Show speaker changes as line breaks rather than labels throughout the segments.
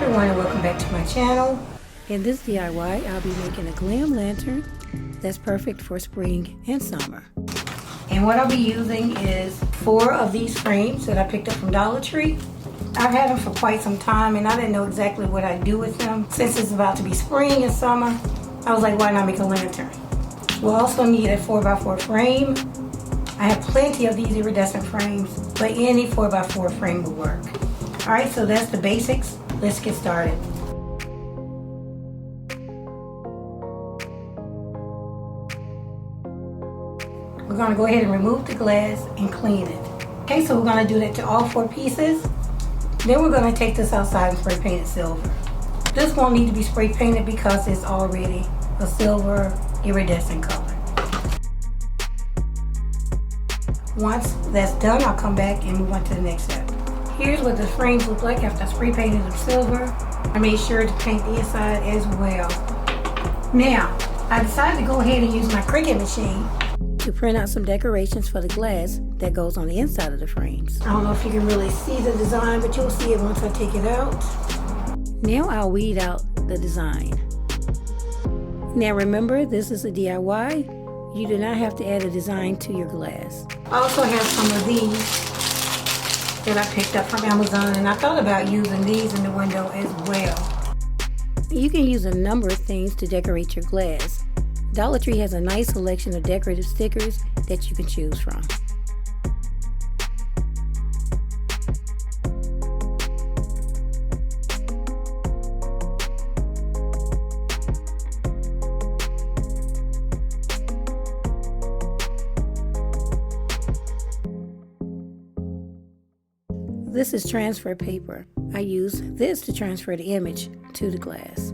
everyone, and welcome back to my channel. In this DIY, I'll be making a glam lantern that's perfect for spring and summer. And what I'll be using is 4 of these frames that I picked up from Dollar Tree. I've had them for quite some time and I didn't know exactly what I'd do with them. Since it's about to be spring and summer, I was like, why not make a lantern? We'll also need a 4x4 frame. I have plenty of these iridescent frames, but any 4x4 frame will work. Alright, so that's the basics. Let's get started. We're going to go ahead and remove the glass and clean it. Okay, so we're going to do that to all 4 pieces. Then we're going to take this outside and spray paint it silver. This won't need to be spray painted because it's already a silver iridescent color. Once that's done, I'll come back and move on to the next step. Here's what the frames look like after I spray painted them silver. I made sure to paint the inside as well. Now, I decided to go ahead and use my CRICUT machine to print out some decorations for the glass that goes on the inside of the frames. I don't know if you can really see the design, but you'll see it once I take it out. Now I'll weed out the design. Now remember, this is a DIY. You do not have to add a design to your glass. I also have some of these that I picked up from Amazon, and I thought about using these in the window as well. You can use a number of things to decorate your glass. Dollar Tree has a nice selection of decorative stickers that you can choose from. This is transfer paper. I use this to transfer the image to the glass.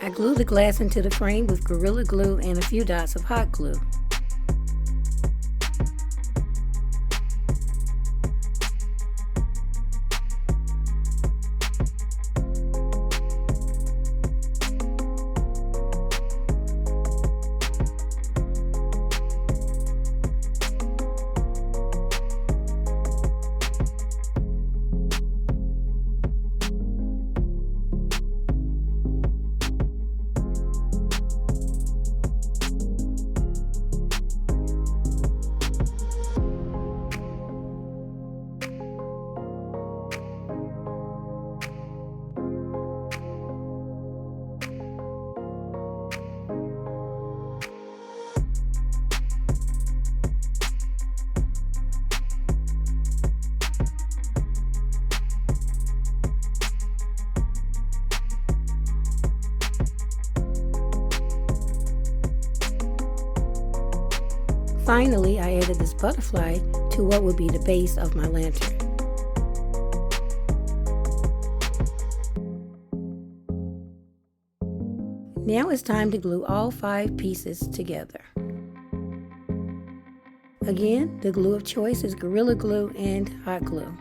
I glue the glass into the frame with Gorilla Glue and a few dots of hot glue. Finally, I added this butterfly to what would be the base of my lantern. Now it's time to glue all 5 pieces together. Again, the glue of choice is Gorilla Glue and hot glue.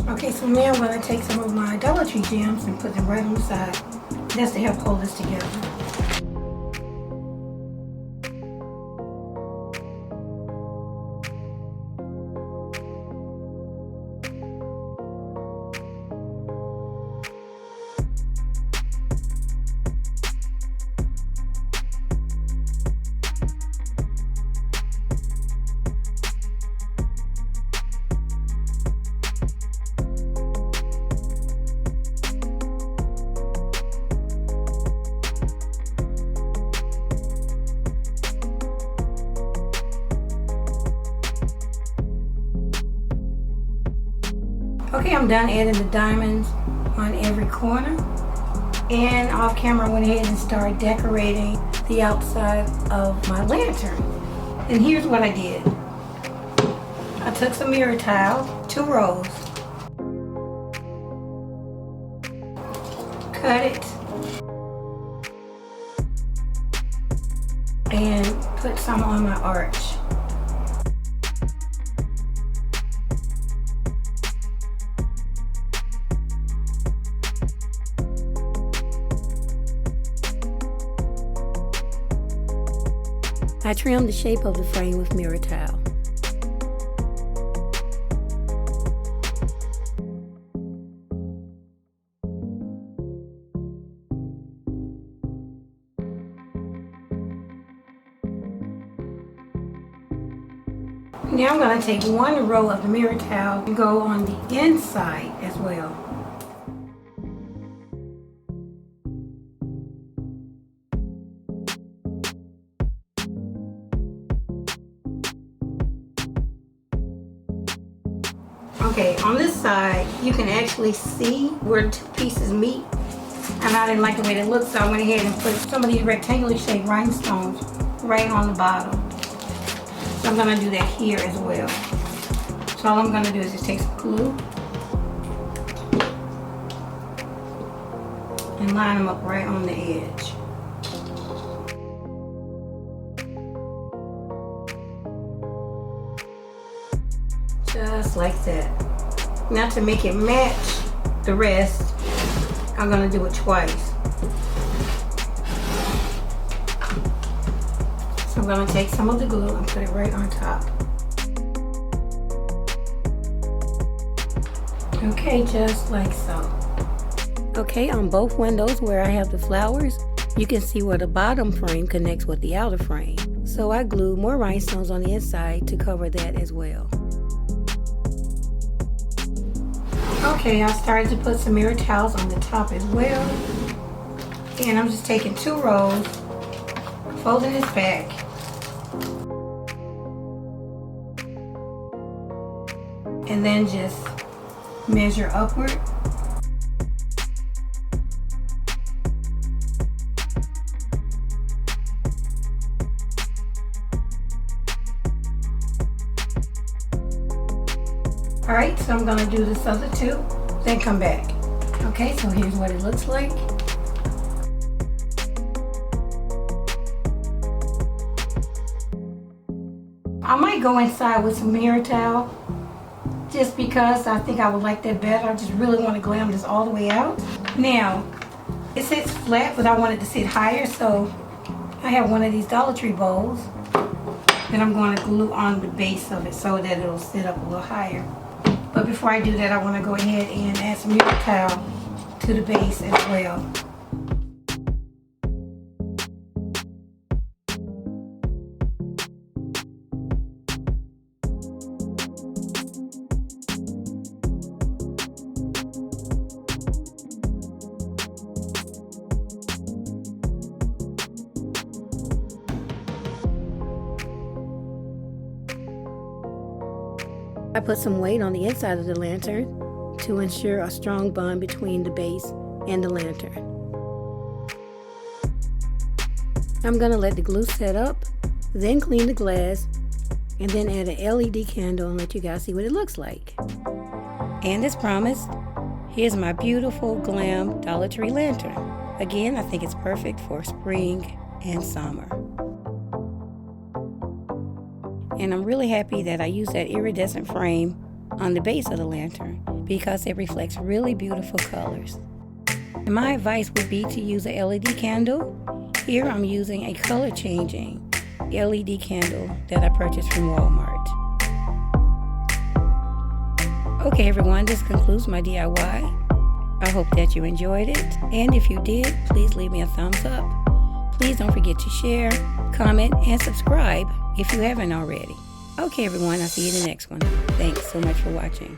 Okay, so now I'm going to take some of my Dollar Tree gems and put them right on the side. That's to help hold this together. Okay, I'm done adding the diamonds on every corner. And off camera, I went ahead and started decorating the outside of my lantern. And here's what I did. I took some mirror tile, 2 rows, cut it, and put some on my arch. I trimmed the shape of the frame with mirror tile. Now I'm going to take 1 row of the mirror tile and go on the inside as well. Okay, on this side, you can actually see where 2 pieces meet. And I didn't like the way it looked, so I went ahead and put some of these rectangular shaped rhinestones right on the bottom. So I'm going to do that here as well. So all I'm going to do is just take some glue and line them up right on the edge. Just like that. Now to make it match the rest, I'm going to do it twice. So I'm going to take some of the glue and put it right on top. Okay, just like so. Okay, on both windows where I have the flowers, you can see where the bottom frame connects with the outer frame. So I glued more rhinestones on the inside to cover that as well. Okay, I started to put some mirror tiles on the top as well. And I'm just taking 2 rows, folding this back. And then just measure upward. Alright, so I'm going to do this other 2, then come back. Okay, so here's what it looks like. I might go inside with some mirror towel, just because I think I would like that better. I just really want to glam this all the way out. Now, it sits flat, but I want it to sit higher, so I have one of these Dollar Tree bowls that I'm going to glue on the base of it so that it'll sit up a little higher. But before I do that, I want to go ahead and add some mirror towel to the base as well. I put some weight on the inside of the lantern to ensure a strong bond between the base and the lantern. I'm going to let the glue set up, then clean the glass, and then add an LED candle and let you guys see what it looks like. And as promised, here's my beautiful Glam Dollar Tree lantern. Again, I think it's perfect for spring and summer. And I'm really happy that I used that iridescent frame on the base of the lantern because it reflects really beautiful colors. And my advice would be to use a LED candle. Here I'm using a color changing LED candle that I purchased from Walmart. Okay everyone, this concludes my DIY. I hope that you enjoyed it, and if you did, please leave me a thumbs up. Please don't forget to share, comment, and subscribe if you haven't already. Okay everyone, I'll see you in the next one. Thanks so much for watching.